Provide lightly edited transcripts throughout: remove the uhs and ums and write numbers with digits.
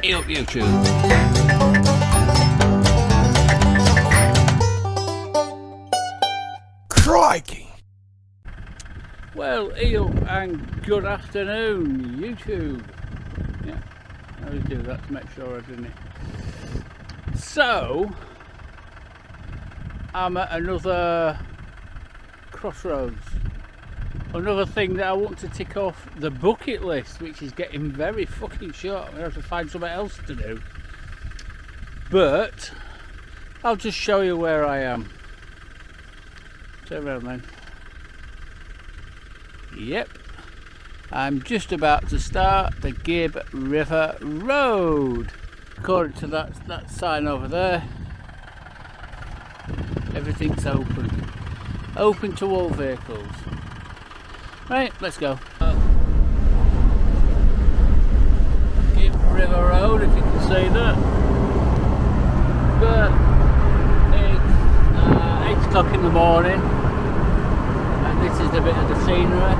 Hey up YouTube. Crikey! Well, hey up and good afternoon YouTube. Yeah, I always do that to make sure I didn't it. So, I'm at another crossroads. Another thing that I want to tick off the bucket list, which is getting very fucking short. I'm going to have to find something else to do. But, I'll just show you where I am. Turn around then. Yep. I'm just about to start the Gibb River Road. According to that sign over there, everything's open. Open to all vehicles. Right, let's go. Gibb River Road, if you can see that. But it's 8 o'clock in the morning, and this is a bit of the scenery.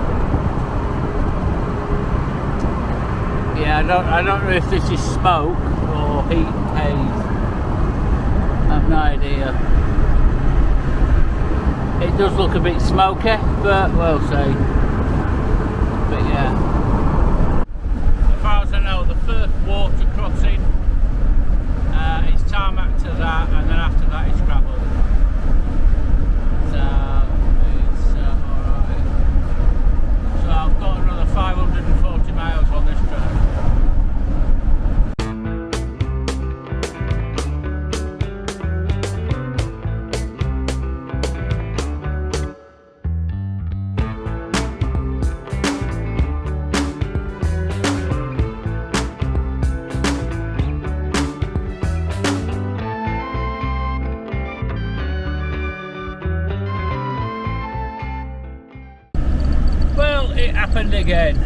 Yeah, I don't know if this is smoke or heat haze. I have no idea. It does look a bit smoky, but we'll see. But yeah, as far as I know, the first water crossing is tarmac to that, and then after that it's gravel. So it's alright. So I've got another 540 miles on this track. It happened again.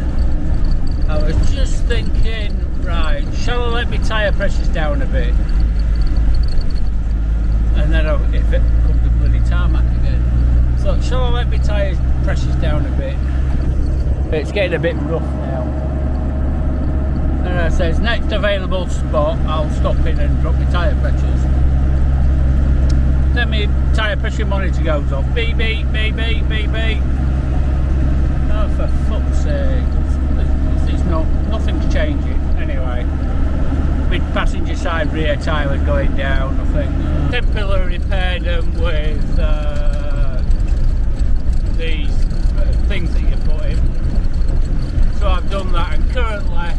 I was just thinking, right, shall I let my tyre pressures down a bit? And then if it comes to bloody tarmac again. So shall I let my tyre pressures down a bit? It's getting a bit rough now. And it says next available spot, I'll stop in and drop my tyre pressures. Then my tyre pressure monitor goes off. Beep beep beep beep beep beep. Oh, for fuck's sake, it's not, nothing's changing anyway. Mid passenger side rear tyre was going down, I think. Temporarily repaired them with these things that you put in. So I've done that, and currently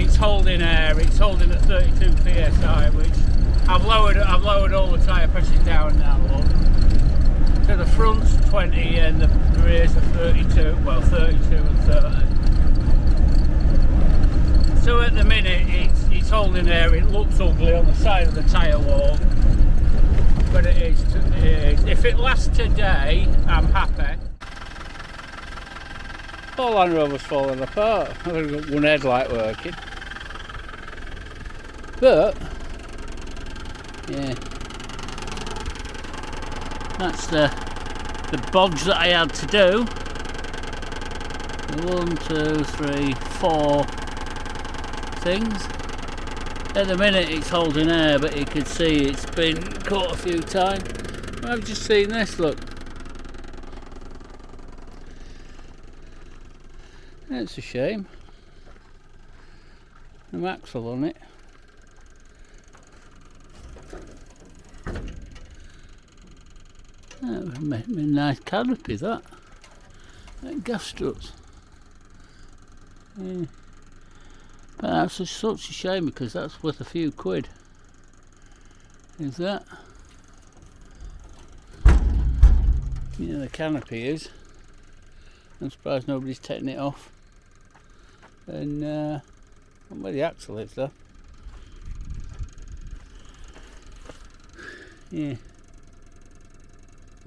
it's holding air, it's holding at 32 psi, which I've lowered all the tyre pressures down now, look. So the front's 20 and the rears are 32, well 32 and 30. So at the minute it's holding there. It looks ugly on the side of the tyre wall, but it is. If it lasts today, I'm happy. All Land Rover's falling apart. I've only got one headlight working. But, yeah. That's the bodge that I had to do. 1, 2, 3, 4 things. At the minute it's holding air, but you can see it's been caught a few times. I've just seen this, look. That's a shame. An axle on it. That would make me a nice canopy, that gas struts. Yeah. But that's such a shame because that's worth a few quid. Is that? Yeah, the canopy is. I'm surprised nobody's taken it off. And where the axle is though. Yeah.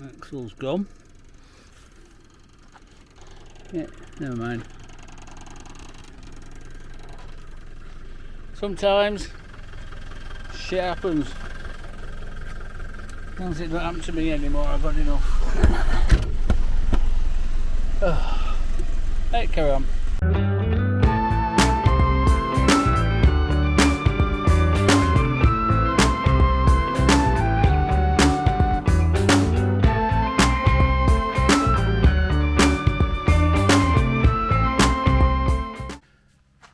Axle's gone. Yeah, never mind. Sometimes shit happens. As long as it don't happen to me anymore, I've had enough. Right, carry on.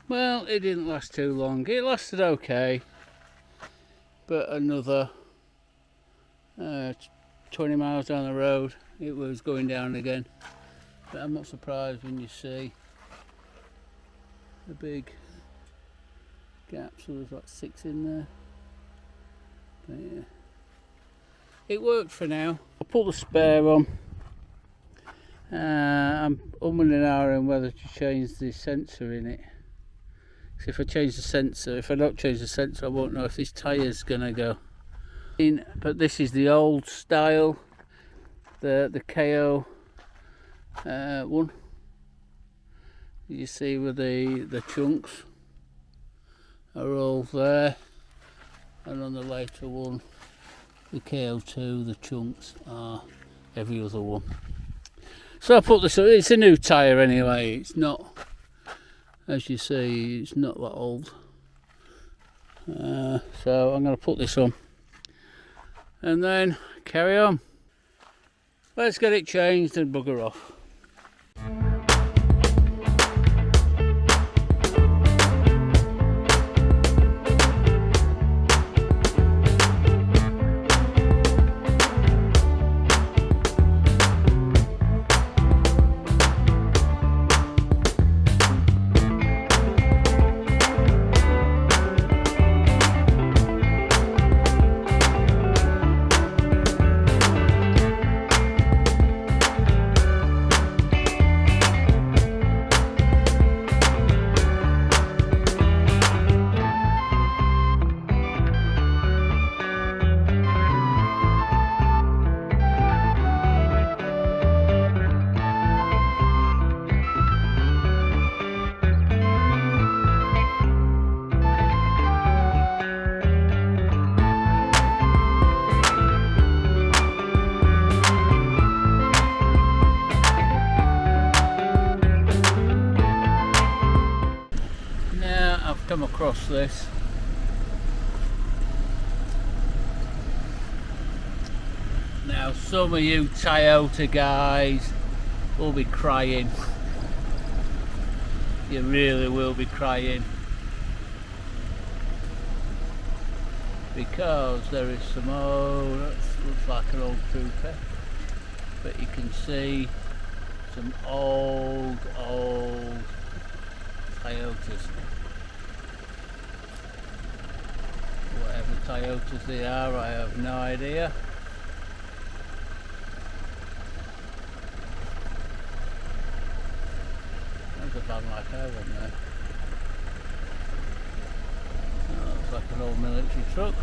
Well, it didn't last too long. It lasted okay, but another 20 miles down the road it was going down again. But I'm not surprised when you see the big gap. So there's like 6 in there. But yeah, it worked for now. I'll pull the spare on. I'm umming and ahhing whether to change the sensor in it. So if I change the sensor, if I don't change the sensor, I won't know if this tyre's gonna go in. But this is the old style, the KO one. You see where the chunks are all there, and on the later one, the KO2, the chunks are every other one. So I put this, it's a new tyre anyway, it's not, as you see, it's not that old. So I'm going to put this on and then carry on. Let's get it changed and bugger off. Come across this. Now some of you Toyota guys will be crying. You really will be crying, because there is some old, looks like an old trooper, but you can see some old Toyotas. Whatever Toyotas they are, I have no idea. There's a van like I one there. Oh, looks like an old military truck.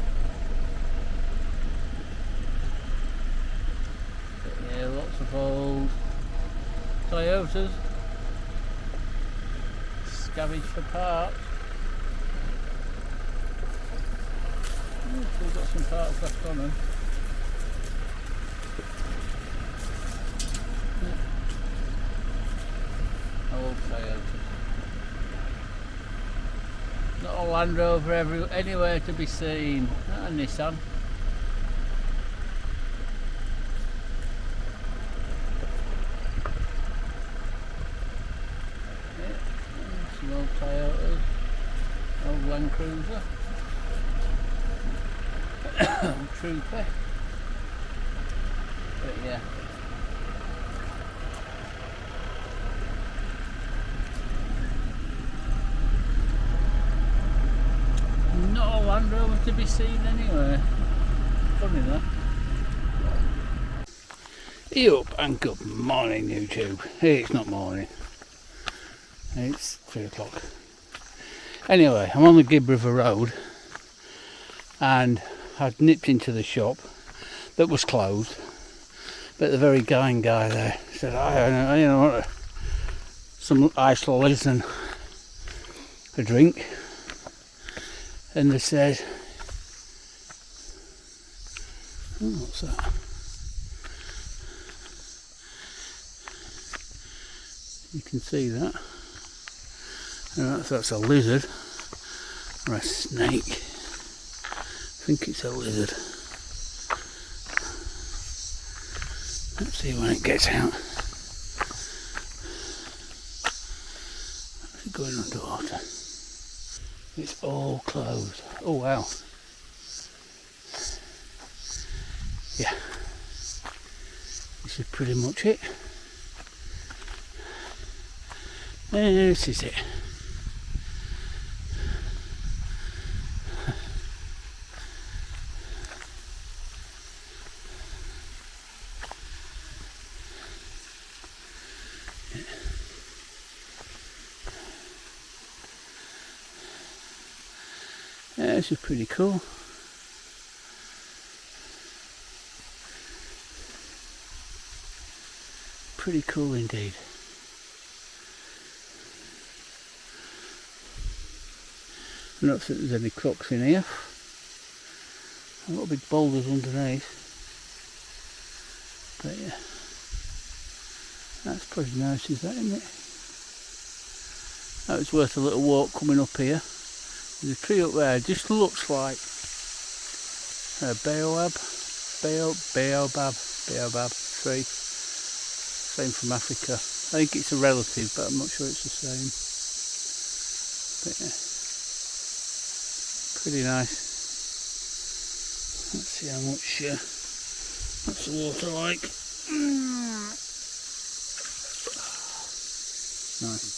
But yeah, lots of old Toyotas. Scavenged for parts. We've got some parts left on them. Old Toyotas. Not a Land Rover anywhere to be seen. Not a Nissan. Yeah, some old Toyotas. Old Land Cruiser. Trooper, but yeah, not a Land Rover to be seen anywhere. Funny that. Hey up and good morning YouTube. Hey, it's not morning, it's 3 o'clock. Anyway, I'm on the Gibb River Road and I'd nipped into the shop that was closed, but the very kind guy there said, I want some ice lollies and a drink, and they said, oh, what's that? You can see that. That's a lizard or a snake. I think it's a lizard. Let's see when it gets out. It's going underwater. It's all closed. Oh wow. Yeah. This is pretty much it. And this is it. Yeah, this is pretty cool. Pretty cool indeed. I don't think there's any crocks in here. A lot of big boulders underneath. But yeah, that's pretty nice, is that, isn't it? That was worth a little walk coming up here. The tree up there just looks like a baobab tree. Same from Africa. I think it's a relative, but I'm not sure it's the same. But yeah, pretty nice. Let's see how much what's the water like. Nice.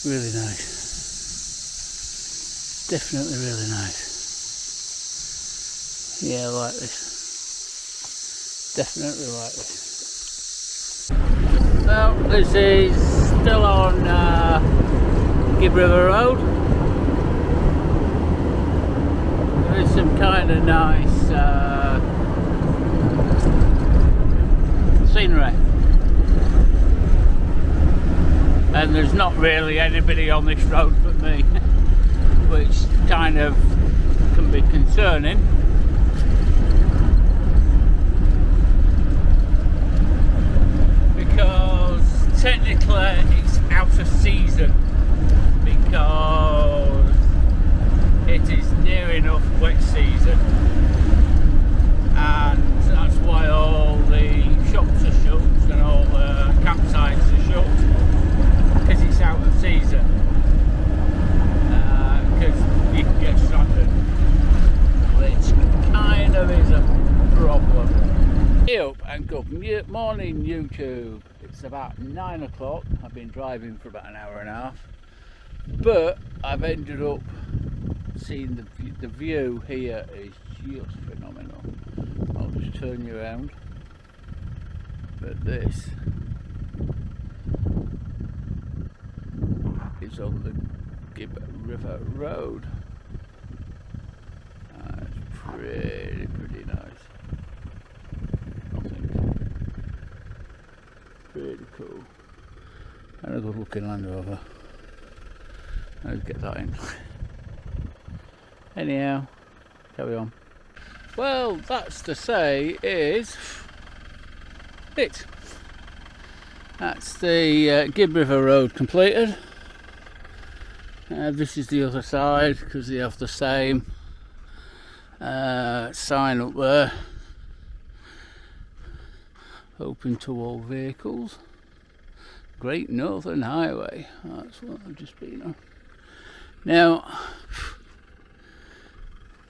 Really nice. Definitely really nice. Yeah, I like this. Definitely like this. Well, this is still on Gibb River Road. There is some kind of nice scenery. And there's not really anybody on this road but me, which kind of can be concerning. Because technically it's out of season, because it is near enough wet season, and that's why all the shops are shut and all the campsites are shut. Because it's out of season, because you can get stranded, which kind of is a problem. Hey up and good morning YouTube. It's about 9 o'clock. I've been driving for about an hour and a half, but I've ended up seeing the view here is just phenomenal. I'll just turn you around, but this is on the Gibb River Road. It's pretty nice, I think. Pretty cool. And a good looking Land Rover. Let's get that in. Anyhow, carry on. Well, that's to say is it. That's the Gibb River Road completed. This is the other side, because they have the same sign up there. Open to all vehicles. Great Northern Highway. That's what I've just been on. Now,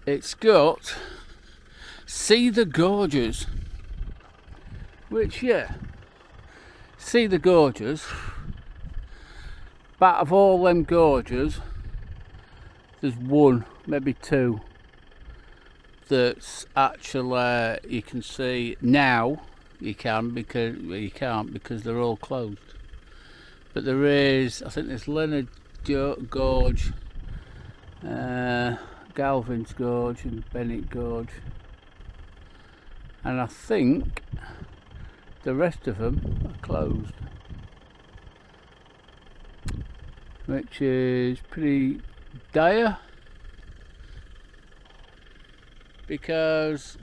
it's got See the Gorges, which, yeah, See the Gorges. But of all them gorges, there's one, maybe two, that's actually you can see now. You can't because they're all closed. But there is, I think there's Leonard Gorge, Galvin's Gorge, and Bennett Gorge, and I think the rest of them are closed, which is pretty dire, because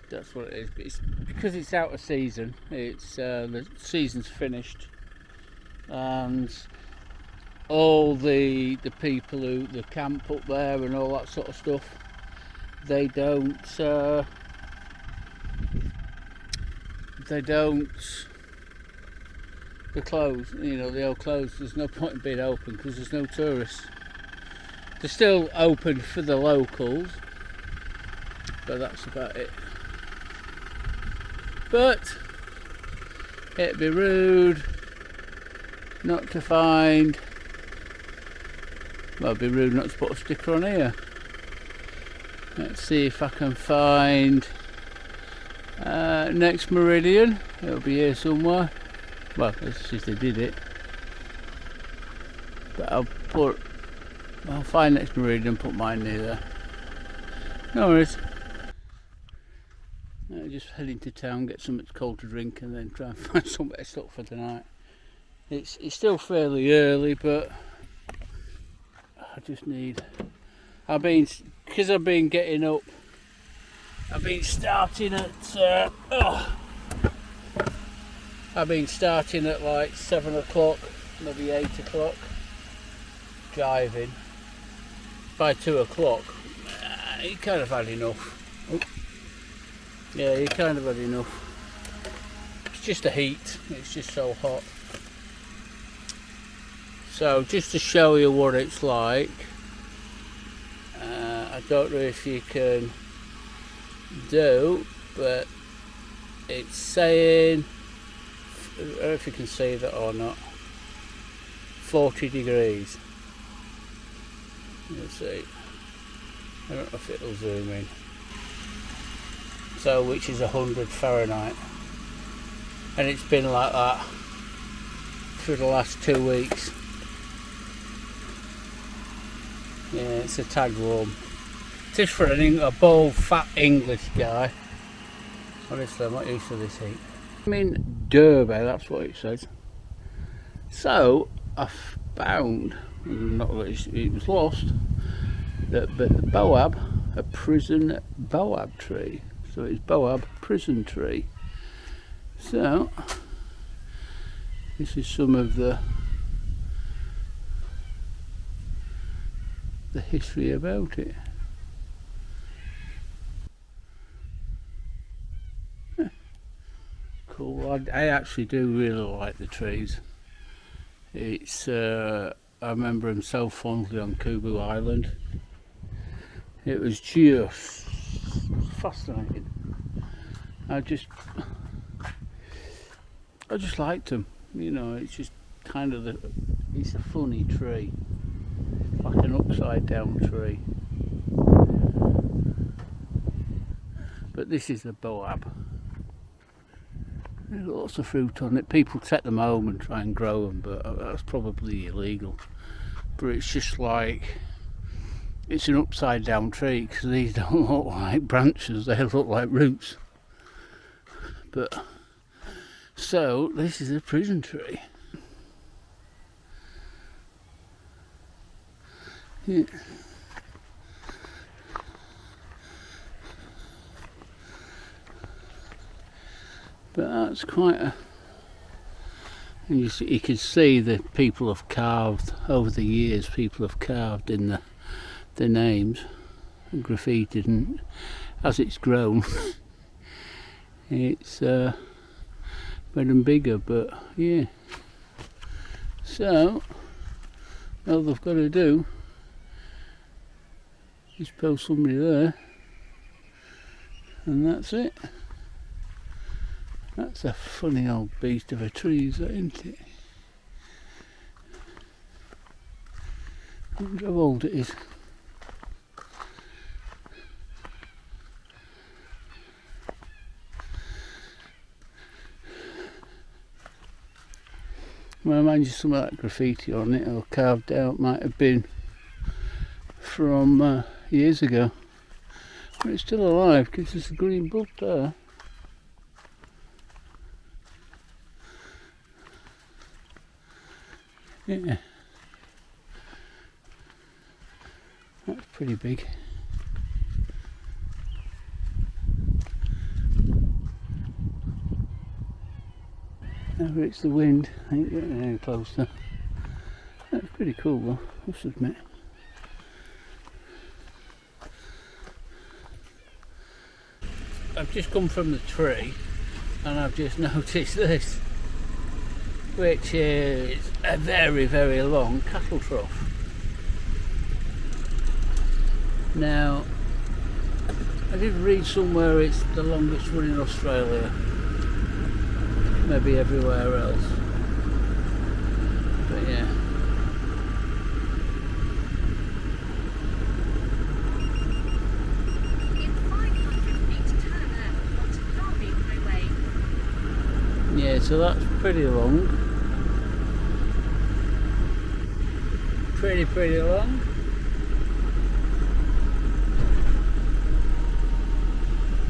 that's what it is. But it's because it's out of season. It's the season's finished, and all the people who the camp up there and all that sort of stuff, they don't they're closed, you know, they all closed. There's no point in being open because there's no tourists. They're still open for the locals, but that's about it. But it'd be rude not to find, well, it'd be rude not to put a sticker on here. Let's see if I can find next meridian. It'll be here somewhere. Well, that's just they did it. But I'll find next meridian and put mine near there. No worries. Just heading to town, get something cold to drink, and then try and find somewhere to stop for the night. It's still fairly early, but I just need. I've been getting up. I've been starting at. I've been starting at like 7 o'clock, maybe 8 o'clock, driving. By 2 o'clock, you kind of had enough. Oh. Yeah, you kind of had enough. It's just the heat, it's just so hot. So just to show you what it's like, I don't know if you can do, but it's saying, I don't know if you can see that or not, 40 degrees. You'll see. I don't know if it'll zoom in. So, which is 100 Fahrenheit. And it's been like that for the last 2 weeks. Yeah, it's a tag warm. Just for a bald, fat English guy. Honestly, I'm not used to this heat. I'm in Derby, that's what it says. So, I found, not that it was lost, but the boab, a prison boab tree. So it's boab prison tree. So, this is some of the history about it. Cool. I actually do really like the trees. It's I remember them so fondly on Kubu Island. It was just fascinating. I just liked them. You know, it's just kind of it's a funny tree, like an upside down tree. But this is a boab. There's lots of fruit on it. People take them home and try and grow them, but that's probably illegal. But it's just like, it's an upside down tree, because these don't look like branches, they look like roots. But so this is a prison tree. Yeah. But that's quite a, and you can see that people have carved over the years. People have carved in the names, and graffitied, and as it's grown, it's better and bigger. But yeah, so all they've got to do is post somebody there, and that's it. That's a funny old beast of a tree, isn't it? I wonder how old it is. Well, I imagine some of that graffiti on it, or carved out, might have been from years ago. But it's still alive because there's a green bud there. Yeah, that's pretty big. Now it's the wind, I ain't getting any closer. That's pretty cool though, I must admit. I've just come from the tree and I've just noticed this. which is a very, very long cattle trough. Now, I did read somewhere it's the longest one in Australia, maybe everywhere else, but yeah. Yeah, so that's pretty long. Pretty long.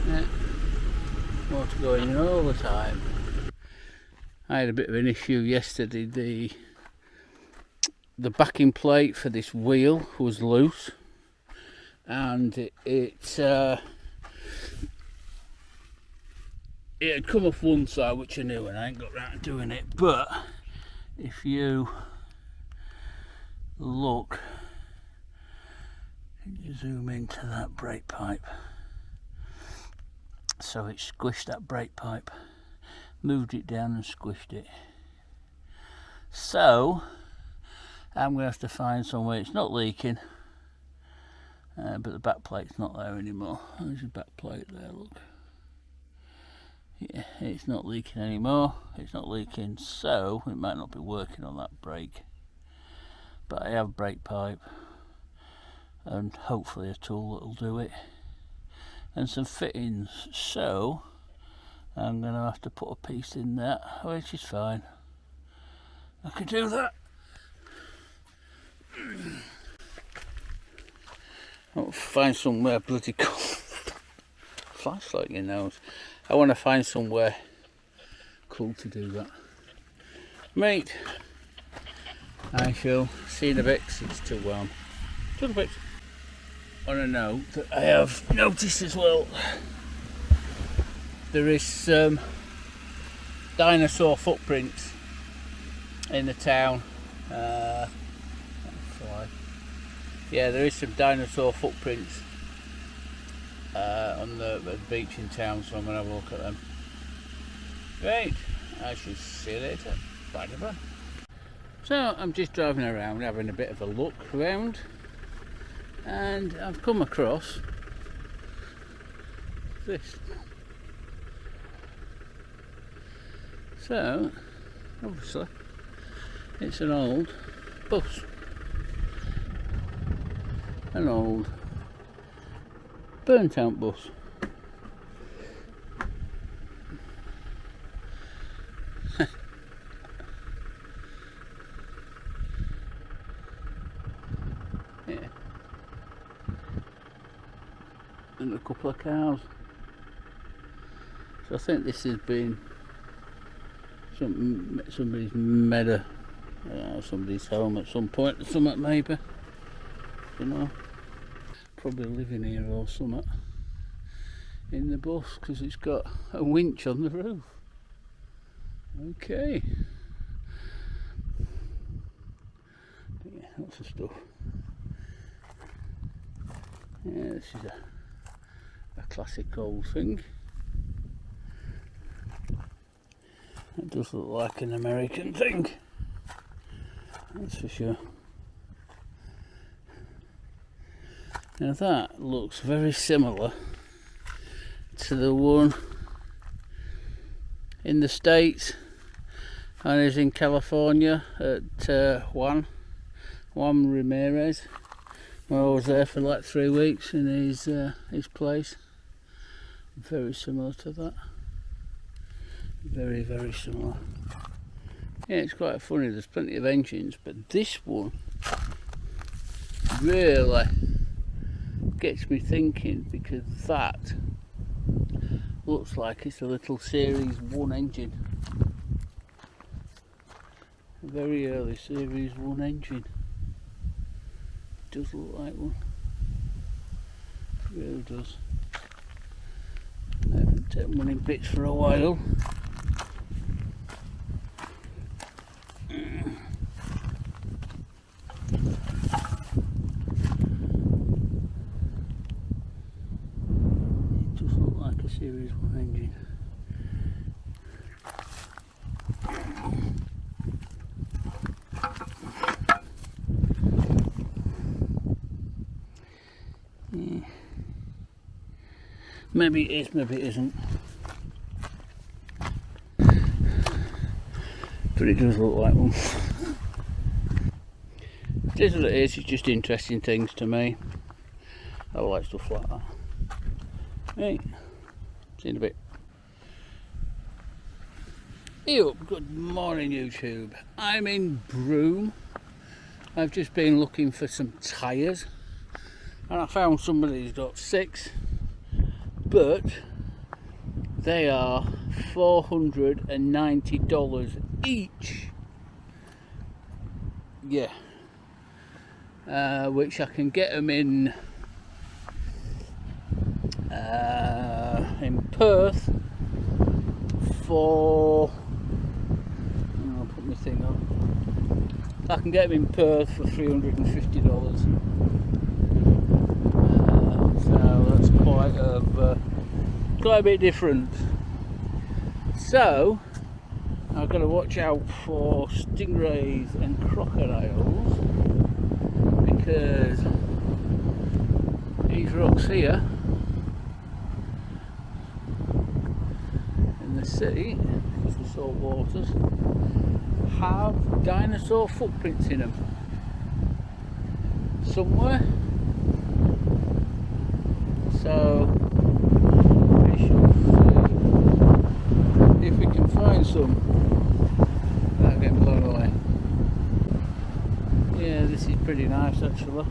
Yeah. Water going in all the time. I had a bit of an issue yesterday. The backing plate for this wheel was loose, and it had come off one side, which I knew, and I ain't got round to doing it. But if you look, you zoom into that brake pipe, so it squished that brake pipe, moved it down and squished it. So I'm going to have to find somewhere. It's not leaking, but the back plate's not there anymore. There's a back plate there, look. Yeah, it's not leaking anymore. It's not leaking, so it might not be working on that brake. But I have brake pipe and hopefully a tool that'll do it, and some fittings, so I'm going to have to put a piece in there, which is fine. I can do that. I'll find somewhere bloody cool. Flashlight in your nose. I want to find somewhere cool to do that. Mate, I shall see you in a bit because it's too warm. Talk a bit. On a note that I have noticed as well, there is some dinosaur footprints in the town. Yeah, there is some dinosaur footprints on the beach in town, so I'm going to have a look at them. Right, I shall see you later. Bye bye. So I'm just driving around, having a bit of a look around, and I've come across this. So obviously it's an old bus, an old burnt out bus. Yeah, and a couple of cows. So I think this has been somebody's meadow, somebody's home at some point or something, maybe. You know, probably living here or something in the bus, because it's got a winch on the roof. Okay. Yeah, lots of stuff. Yeah, this is a classic old thing. It does look like an American thing, that's for sure. Now that looks very similar to the one in the States, and is in California at Juan Ramirez. I was there for like 3 weeks in his place. Very similar to that. Very, very similar. Yeah, it's quite funny. There's plenty of engines, but this one really gets me thinking, because that looks like it's a little Series 1 engine. A very early Series 1 engine. It does look like one. It really does. I haven't taken one in bits for a while. Series 1 engine. Maybe it is, maybe it isn't. But it does look like one. It is what it is, it's just interesting things to me. I like stuff like that. Hey, see you in a bit. Hey up, good morning YouTube. I'm in Broome. I've just been looking for some tyres and I found somebody who's got 6, but they are $490 each. Yeah, which I can get them in Perth for, I'll put my thing on. I can get them in Perth for $350. So that's quite a bit different. So I've got to watch out for stingrays and crocodiles, because these rocks here in the sea, because the salt waters, have dinosaur footprints in them somewhere. So we shall see if we can find some without getting blown away. Yeah, this is pretty nice actually.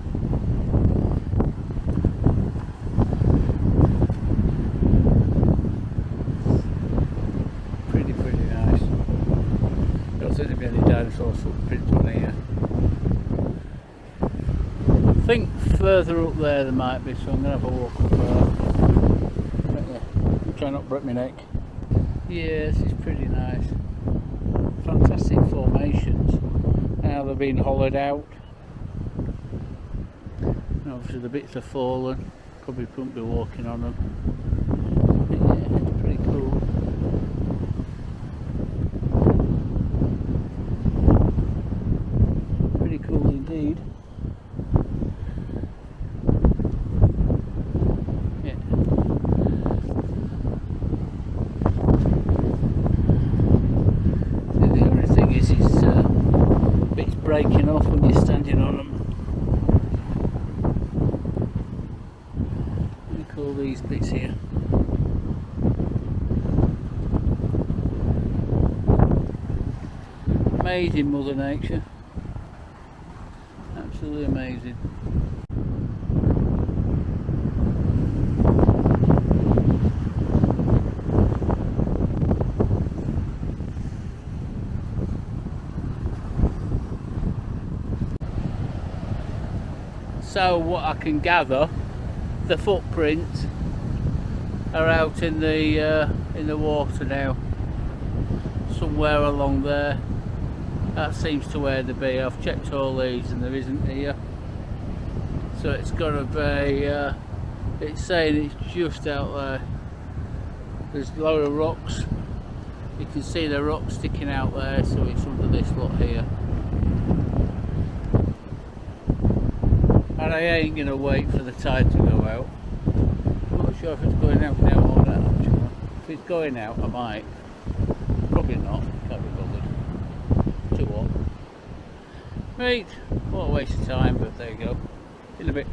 Pretty nice. I don't think there'll be any dinosaur footprints on here. I think further up there might be, so I'm going to have a walk up there. Try not to break my neck. Yeah, this is pretty nice. Fantastic formations. Now they've been hollowed out. And obviously the bits are fallen. Probably couldn't be walking on them. But yeah, it's pretty cool. Pretty cool indeed. Breaking off when you're standing on them. Look at all these bits here. Amazing Mother Nature. Absolutely amazing. So what I can gather, the footprints are out in the water now, somewhere along there. That seems to where they be. I've checked all these and there isn't here. So it's got to be. It's saying it's just out there. There's a load of rocks. You can see the rocks sticking out there, so it's under this lot here. And I ain't going to wait for the tide to go out. I'm not sure if it's going out now or not actually. If it's going out I might. Probably not, can't be bothered. Too hot. Right, what a waste of time, but there you go. In a bit.